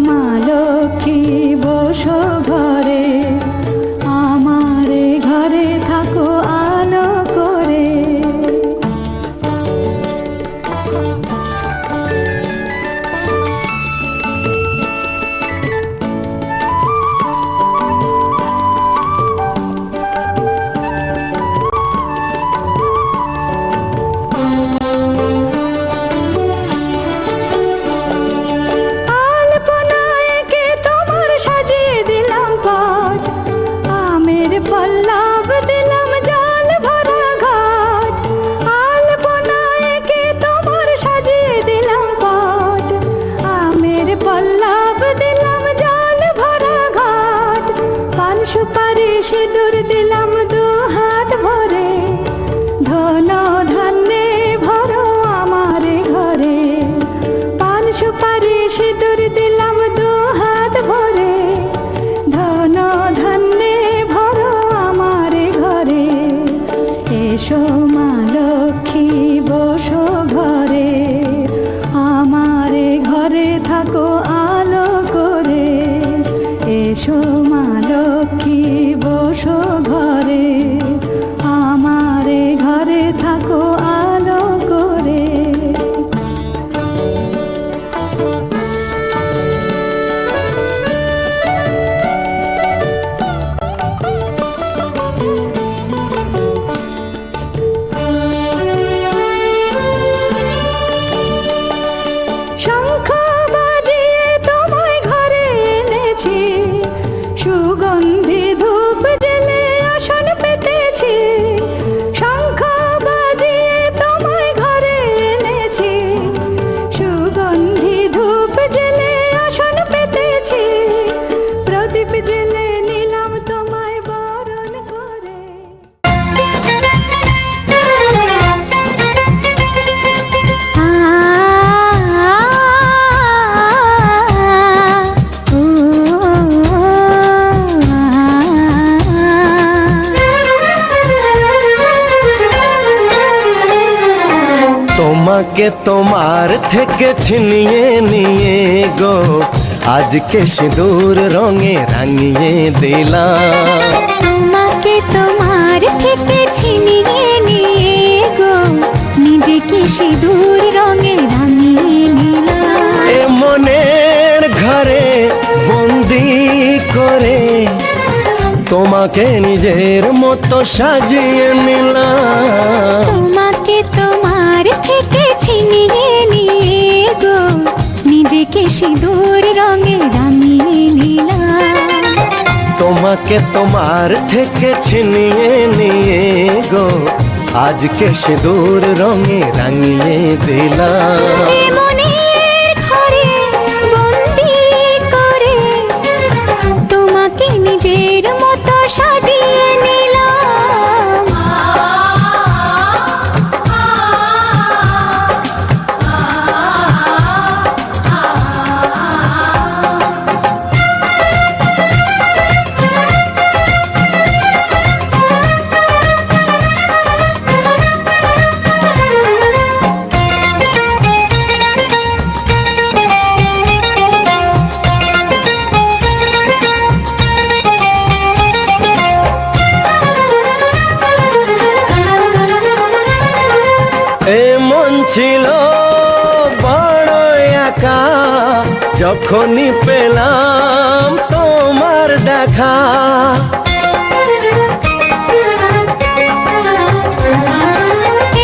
মা লক্ষ্মী বসো ঘরে, আমার ঘরে থাকো আলো করে। পল্লব দিলাম জল ভরা ঘাট, আলপনায় কে তোমার সাজিয়ে দিলাম পট, আমের পল্লব দিলাম জল ভরা ঘাট, পান সুপারি সিঁদুর দিলাম দু হাত ভরে, ধন ধান্যে ভরো আমার ঘরে, পান সুপারি সিঁদুর দিলাম দু হাত ভরে, ধন ধান্যে এসো মা লক্ষ্মী বসো ঘরে, আমার ঘরে থাকো আলো করে। এসো মা লক্ষ্মী বসো ঘরে, আমার ঘরে থাকো আলো করে। শঙ্খ বাজিয়ে তোমায় ঘরে এনেছি, সুগন্ধি ধূপ জেলে আসন পেতেছি, শঙ্খ বাজিয়ে তোমায় ঘরে এনেছি, সুগন্ধি ধূপ জেলে আসন পেতেছি, প্রদীপ জেলে নিলাম তোমায় বরণ করে। তোমাকে তোমার থেকে ছিনিয়ে নিয়ে গো আজকে সিঁদুর রঙে রাঙিয়ে দিলাম। তোমাকে তোমার থেকে ছিনিয়ে নিয়ে গো নিজেকে সিঁদুর রঙে রাঙিয়ে নিলাম। এ মনের ঘরে বন্দি করে তোমাকে নিজের মতো সাজিয়ে নিলাম। তোমাকে তোমার থেকে ছিনিয়ে নিয়ে গো নিজেকে সিঁদুর রঙে রাঙিয়ে নিলাম। তোমাকে তোমার থেকে ছিনিয়ে নিয়ে গো আজকে সিঁদুর রঙে রাঙিয়ে দিলাম। এ মনের ঘরে বন্দি করে তোমাকে নিজের মতো সাজিয়ে নিলাম। এমন ছিল বড় একা যখনই পেলাম তোমার দেখা।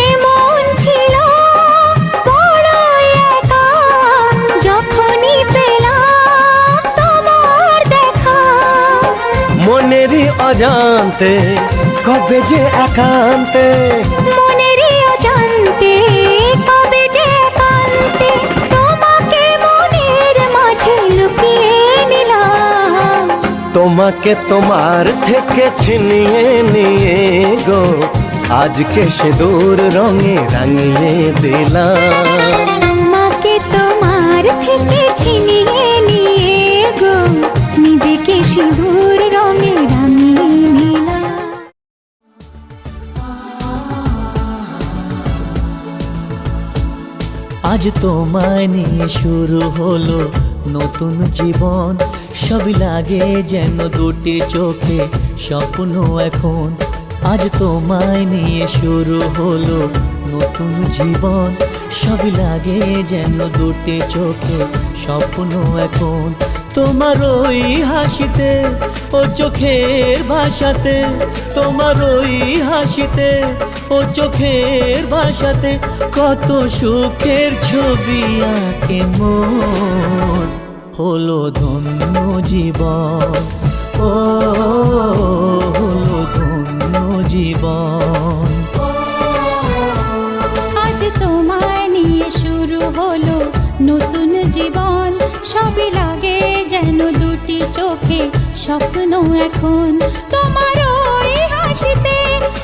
এমন ছিল বড় একা যখনই পেলাম তোমার দেখা। মনেরই অজান্তে কবে যে একান্তে, মনেরই অজান্তে কবে যে একান্তে তোমাকে মনের মাঝে লুকিয়ে নিলাম। তোমাকে তোমার থেকে ছিনিয়ে নিয়ে গো আজকে সিঁদুর রঙে রাঙিয়ে দিলাম। তোমাকে তোমার থেকে ছিনিয়ে নিয়ে গো নিজেকে সিঁদুর রঙে রাঙিয়ে নিলাম। আজ তোমায় নিয়ে শুরু হলো নতুন জীবন, সবই লাগে যেন দুটি চোখে স্বপ্ন এখন। আজ তোমায় নিয়ে শুরু হলো নতুন জীবন, সবই লাগে যেন দুটি চোখে স্বপ্ন এখন। তোমার ওই হাসিতে ও চোখের ভাষাতে, তোমার ওই হাসিতে ও চোখের ভাষাতে কত সুখের ছবি আঁকে মন। হলো ধন্য জীবন, ও হলো ধন্য জীবন। আজ তোমায় নিয়ে শুরু হলো নতুন জীবন, সবই লাগে যেন দুটি চোখে স্বপ্ন এখন। তোমার ওই হাসিতে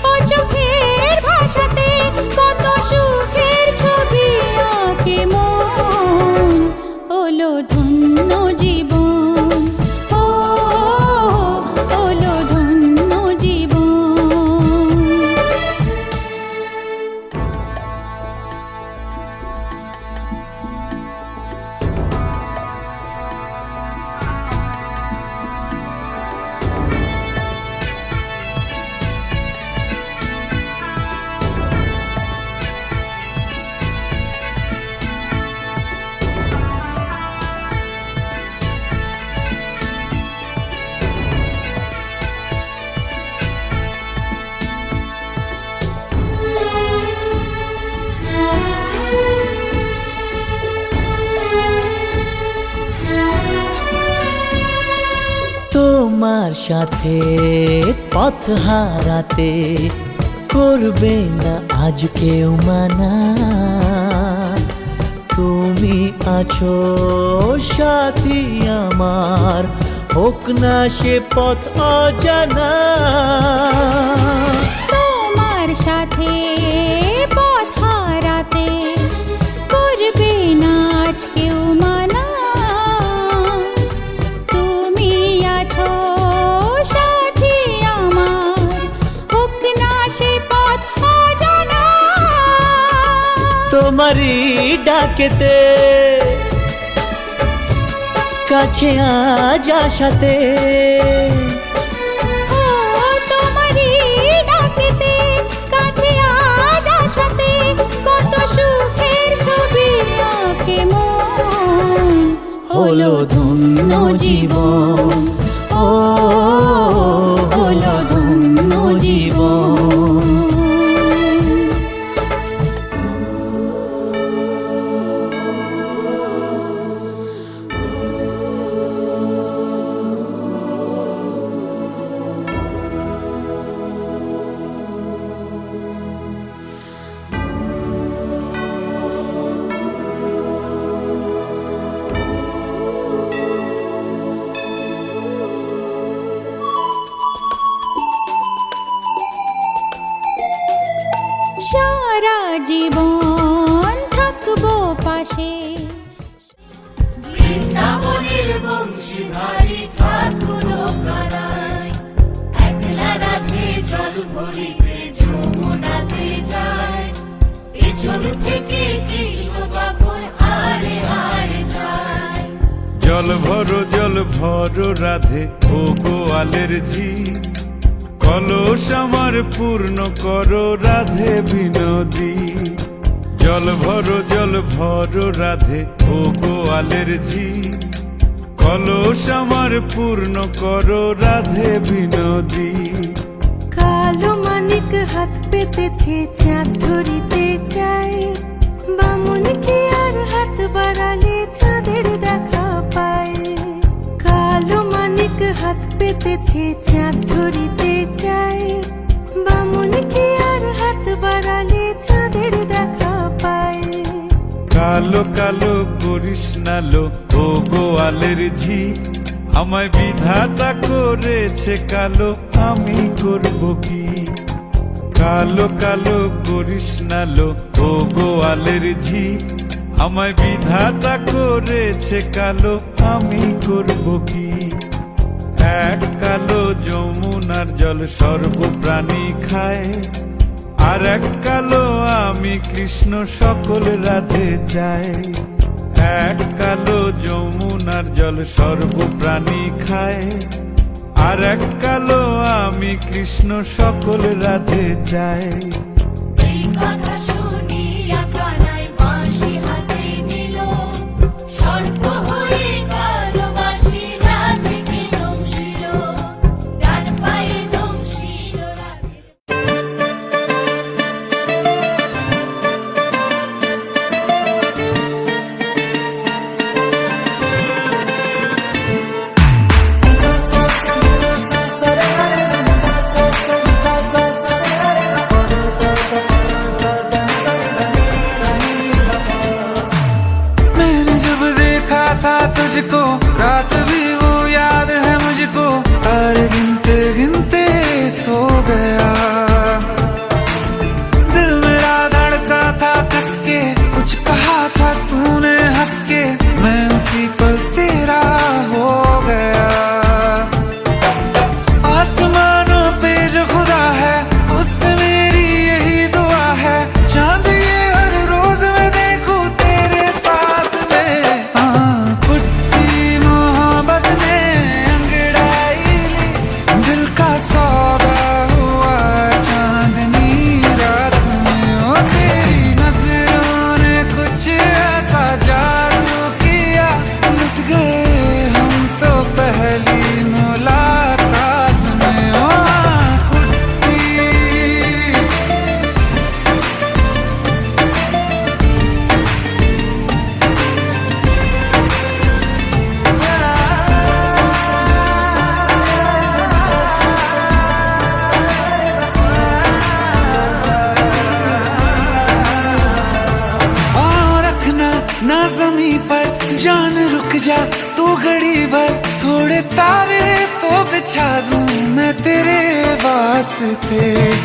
ও চোখের ভাষাতে কত সুখের ছবি আঁকে মন। হলো ধন্য জীবন, ও হলো ধন্য জীবন। তোমার সাথে পথ হারাতে করবে না আজ কেউ মানা। তুমি আছো সাথী আমার, হোক না সে পথ অজানা। তোমার সাথে পথ হারাতে করবে না আজ কেউ মানা। তুমি আছো সাথী আমার, হোক না সে পথ অজানা। তোমারই ডাকেতে কাছে আজ আসাতে, ও তোমারই ডাকেতে কাছে আজ আসাতে কত সুখের ছবি আঁকে মন। হলো ধন্য জীবন, ও হলো ধন্য জীবন। সারা জীবন থাকবো পাশে। বৃন্দাবনের বংশীধারী ঠাকুর কানাই, একলা রাধে জল ভরিতে যমুনাতে যায়। পেছন থেকে কৃষ্ণ তখন হারে হারে যায়। জল ভরো রাধে ও গোয়ালের ঝি, কলস আমার পূর্ণ করো রাধে বিনোদী। জল ভরো রাধে ও গোয়ালের ঝি, কলস আমার পূর্ণ করো রাধে বিনোদী। কালো মানিক হাত পেতেছে চাঁদ ধরিতে চাই, বামুন কি আর হাত বাড়ালে চাঁদের দেখা পায়। কালো মানিক হাত পেতেছে চাঁদ ধরিতে চাই, বামুন কি আর হাত বাড়ালে চাঁদের দেখা পায়। কালো কালো করিস নালো ও গোয়ালের ঝি, আমায় বিধাতা করেছে কালো, আমি করব কি? কালো কালো করিস নালো ও গোয়ালের ঝি, আমায় বিধাতা করেছে কালো, আমি করব কি? এক কালো যমুনার জল সর্বপ্রাণী খায়, আর এক কালো আমি কৃষ্ণ সকল রাধে চাই। এক কালো যমুনার জল সর্বপ্রাণী খায়, আর এক কালো আমি কৃষ্ণ সকল রাধে চাই। এই কথা শুনিয়া কানাই বাঁশি হাতে নিল, সর্প হয়ে কালো বাঁশি রাধেকে দংশিল, ডান পায়ে দংশিল রাধে। मैंने जब देखा था तुझको, रात भी वो याद है मुझको, तारे गिनते गिनते सो गया। दिल मेरा धड़का था कस के, कुछ कहा था तूने हंस के, मैं उसी पल तेरा हो गया। आसमानों पे जो खुदा है, उससे मेरी यही दुआ है, चांद ये हर रोज मैं देखूं तेरे साथ में। कुट्टी मोहब्बत ने अंगड़ाई ली, दिल का सौदा हुआ चांदनी रात में। ओ तेरी नजरों ने कुछ ऐसा जादू किया, लुट गए हम तो पहली मुलाकात में। ओ कुट्टी और रखना ना जमी पर जान, रुक जा तू घड़ी भर, थोड़े तारे तो बिछा दूं मैं तेरे वास्ते।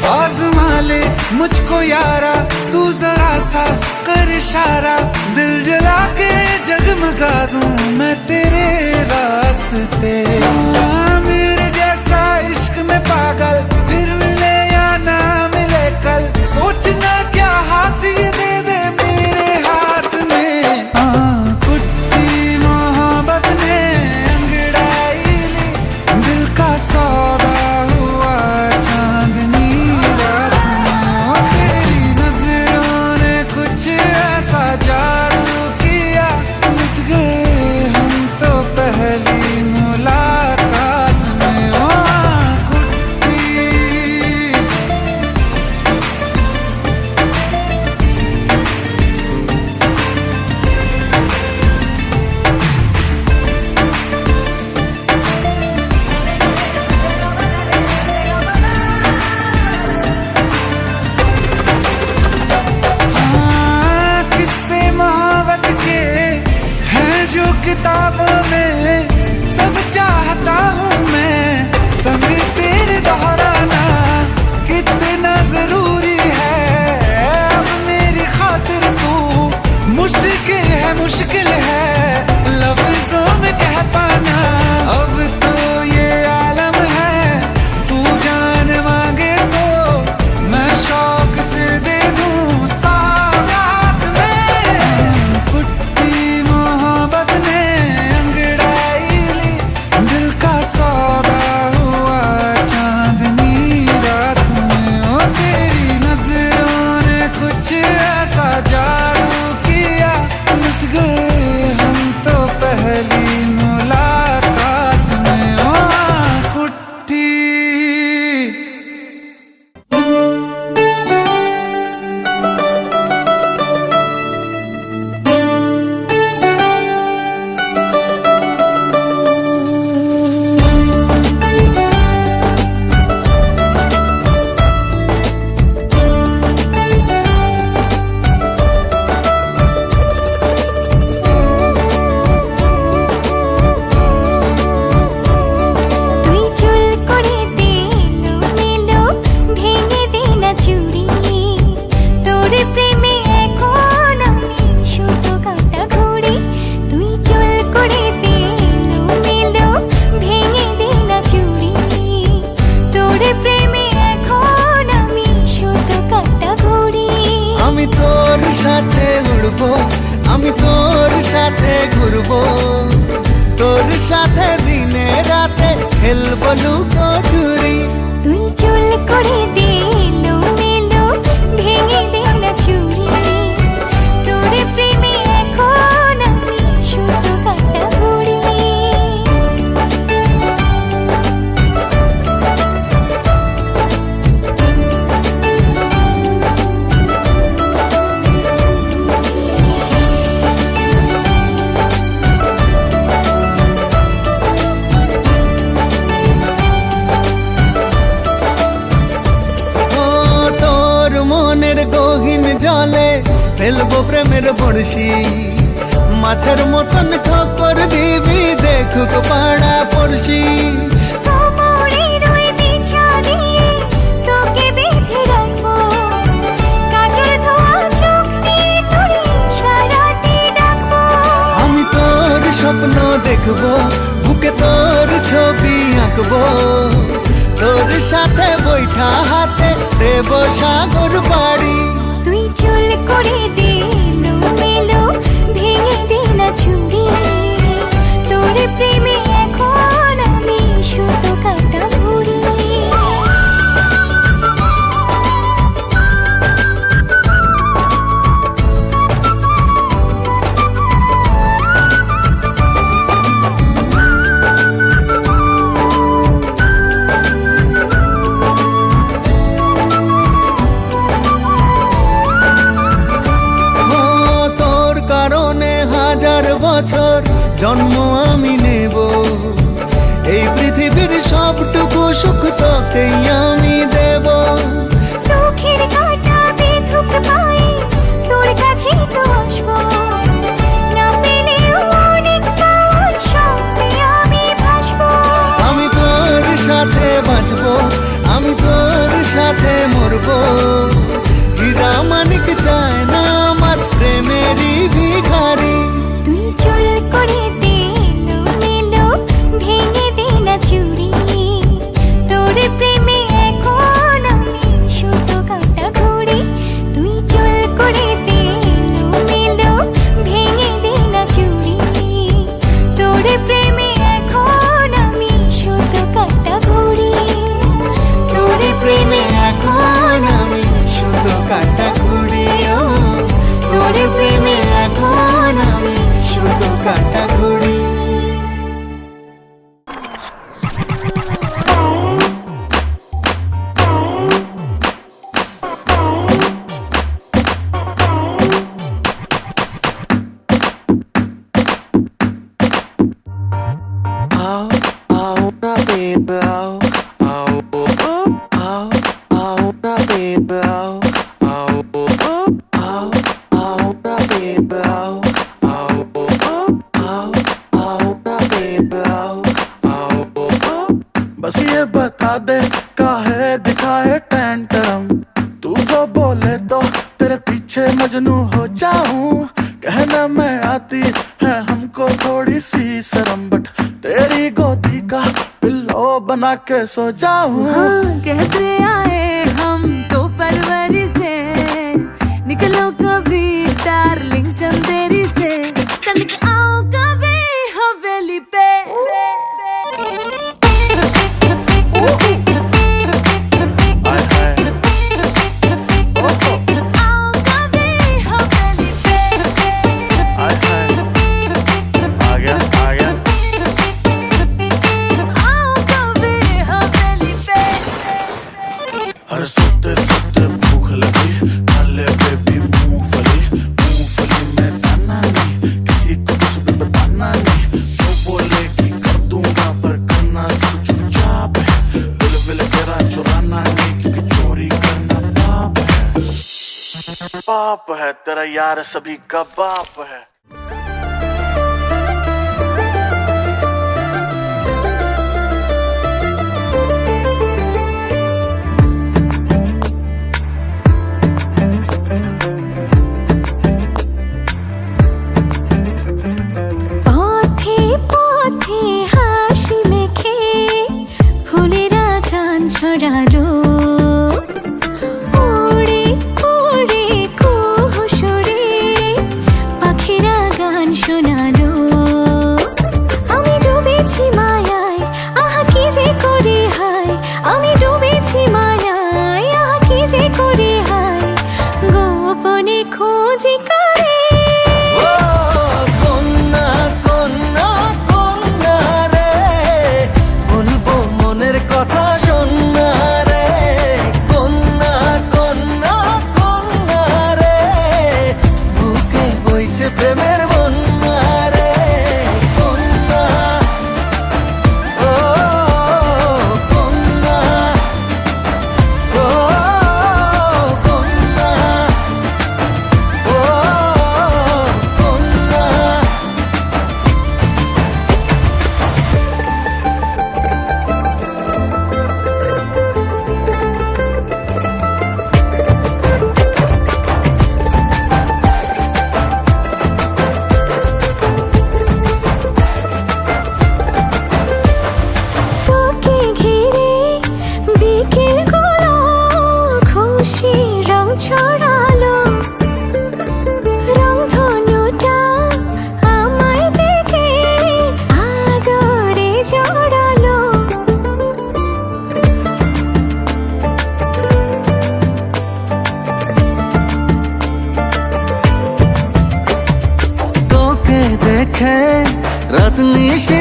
आज़मा ले मुझको यारा, तू जरा सा कर इशारा, दिल जला के जगमगा दूं मैं तेरे रास्ते। मेरे जैसा इश्क में पागल फिर मिले या ना मिले कल, सोचना क्या हाथ ये दे दे मेरे हाथ में। कुट्टी मोहब्बत ने अंगड़ाई ली, दिल का सौदा हुआ चांदनी रात में। ओ तेरी नजरों ने कुछ ऐसा जादू किया, लुट गए हम तो पहली मुलाकात में। ओ कुट्टी किस्से मोहब्बत के हैं जो किताबों में, सब चाहता हूँ मैं संग तेरे दोहराना, कितना जरूरी है अब मेरी खातिर तू। मुश्किल है लफ्जों में कह पाना, अब तो ये आलम है, तू जान मांगे तो मैं शौक से दे दूं सौगात में। कुट्टी मोहब्बत ने अंगड़ाई ली, दिल का सौ সাথে ঘুরবো, তোর সাথে দিনে রাতে খেলবো লুকোচুরি। তুই চুল করে দে এলো মেলো, ভেঙে দে না চুড়ি, তোর প্রেমে এখন আমি শুধু কাটা ঘুরি। ও তোর মনের গহীন জলে ফেলবো প্রেমের বড়শি, মাছের মতন ঠক্কর দিবি দেখুক পাড়া পড়শি। কোমরের ওই বিছা দিয়ে তোকে বেঁধে রাখবো, কাজল ধোয়া চোখ দিয়ে তোর ইশারাতে ডাকবো। আমি তোর স্বপ্ন দেখবো, বুকে তোর ছবি আঁকবো, তোর সাথে বৈঠা হাতে দেব সাগর বাড়ি। তুই চুল করে দে এলো মেলো, ভেঙে দে না চুড়ি, তোর প্রেমে এখন আমি শুধু কাটা ঘুরি। ও তোর কারণে হাজার বছর জন্ম আমি নেব, এই পৃথিবীর সবটুকু সুখ তোকেই আমি দেব। চোখের কাঁটা বেধুক পায়ে তোর কাছে তো আসবো, না পেলেও অনেক পাওয়ার স্বপ্নে আমি ভাসবো। আমি তোর সাথে বাঁচবো, আমি তোর সাথে মরবো, হীরা মানিক চায় না আমার প্রেমেরই ভিখারি। তুই চুল করে দে এলো মেলো, ভেঙে দে না চুড়ি, তোর প্রেমে এখন আমি শুধু কাটা ঘুরি। তুই চুল করে দে এলো মেলো, ভেঙে দে না চুড়ি, তোর প্রেমে এখন আমি শুধু কাটা ঘুরি। তোর প্রেমে এখন আমি শুধু কাটা ঘুরি, ও তোর প্রেমে এখন আমি শুধু কাটা ঘুরি। आओ आओ ना बेबी आओ आओ आओ आओ ना बेबी आओ आओ आओ आओ ना बेबी आओ आओ आओ आओ ना बेबी आओ आओ। बस ये बता दे काहे दिखाए टेंटरम, तू जो बोले तो तेरे पीछे मजनू हो जाऊं। कहने में आती है हमको थोड़ी सी शर्म, बट तेरी गोदी का पिल्लो बना के सो जाऊं। हाँ, कहते आए हम तो फरवरी से, निकलो कभी डार्लिंग चंदेरी से, तनिक आओ कभी हवेली पे। हाय हाय आओ कभी हवेली पे। हाय हाय आ गया आ गया। आओ कभी हवेली पे। हर सोते सोते भूख लगी, खाले बेबी मूंगफली, मूंगफली में दाना नहीं, किसी को कुछ भी बताना नहीं, जो बोलेगी कर दूंगा पर करना सब चुपचाप है, दिल विल तेरा चुराना नहीं क्योंकि चोरी करना पाप है, पाप है तेरा यार सभी का बाप है। পথে পথে হাসি মেখে ফুলেরা ঘ্রাণ ছড়ালো, উড়ে উড়ে কুহুসুরে পাখিরা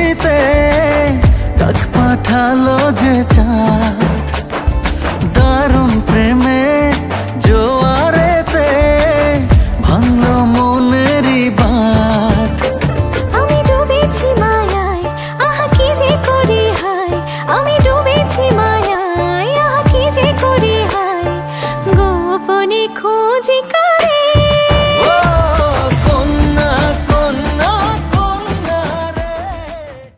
খুশিতে ডাক পাঠালো যে চাঁদ, দারুণ